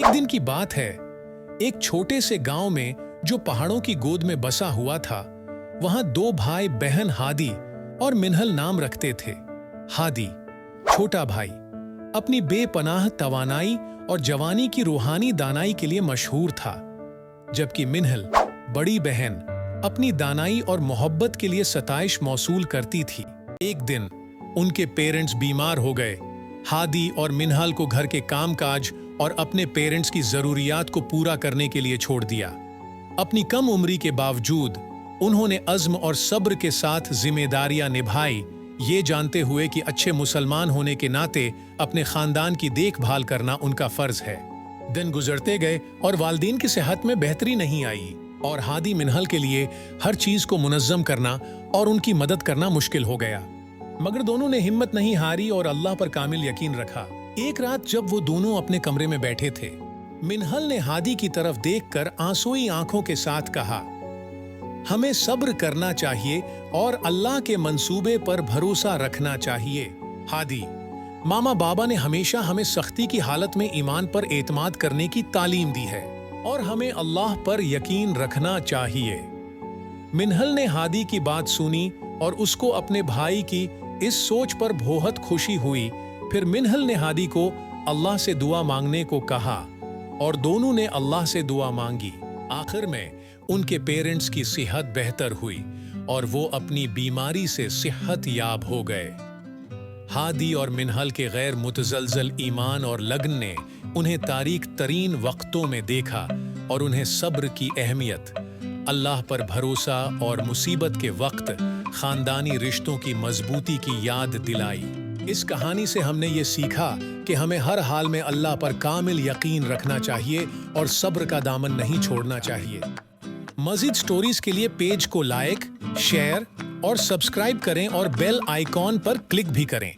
एक दिन की बात है, एक छोटे से गांव में जो पहाड़ों की गोद में बसा हुआ था, वहां दो भाई बहन हादी और मिन्हल नाम रखते थे। हादी, छोटा भाई, अपनी बेपनाह तवानाई और जवानी की रूहानी दानाई के लिए मशहूर था, जबकि मिन्हल, बड़ी बहन, अपनी दानाई और मोहब्बत के लिए सताइश मौसूल करती थी। एक दिन उनके पेरेंट्स बीमार हो गए। हादी और मिन्हल को घर के कामकाज और अपने पेरेंट्स की जरूरियात को पूरा करने के लिए छोड़ दिया। अपनी कम उम्री के बावजूद उन्होंने अज़्म और सब्र के साथ जिम्मेदारियां निभाई, ये जानते हुए कि अच्छे मुसलमान होने के नाते अपने खानदान की देखभाल करना उनका फर्ज है। दिन गुजरते गए और वालिदैन की सेहत में बेहतरी नहीं आई और हादी मिन्हल के लिए हर चीज को मुनज़्ज़म करना और उनकी मदद करना मुश्किल हो गया। मगर दोनों ने हिम्मत नहीं हारी और अल्लाह पर कामिल यकीन रखा। एक रात जब वो दोनों अपने कमरे में बैठे थे, मिन्हल ने हादी की तरफ देखकर आंसुई आंखों के साथ कहा, हमें सब्र करना चाहिए और अल्लाह के मंसूबे पर भरोसा रखना चाहिए। हादी, मामा बाबा ने हमेशा हमें सख्ती की हालत में ईमान पर एतमाद करने की तालीम दी है और हमें अल्लाह पर यकीन रखना चाहिए। मिन्हल ने हादी की बात सुनी और उसको अपने भाई की इस सोच पर बहुत खुशी हुई। फिर मिन्हल ने हादी को अल्लाह से दुआ मांगने को कहा और दोनों ने अल्लाह से दुआ मांगी। आखिर में उनके पेरेंट्स की सेहत बेहतर हुई और वो अपनी बीमारी से सेहत याब हो गए। हादी और मिन्हल के गैर मुतज़लज़ल ईमान और लगन ने उन्हें तारीक तरीन वक्तों में देखा और उन्हें सब्र की अहमियत, अल्लाह पर भरोसा और मुसीबत के वक्त खानदानी रिश्तों की मजबूती की याद दिलाई। इस कहानी से हमने ये सीखा कि हमें हर हाल में अल्लाह पर कामिल यकीन रखना चाहिए और सब्र का दामन नहीं छोड़ना चाहिए। मज़ीद स्टोरीज के लिए पेज को लाइक, शेयर और सब्सक्राइब करें और बेल आइकॉन पर क्लिक भी करें।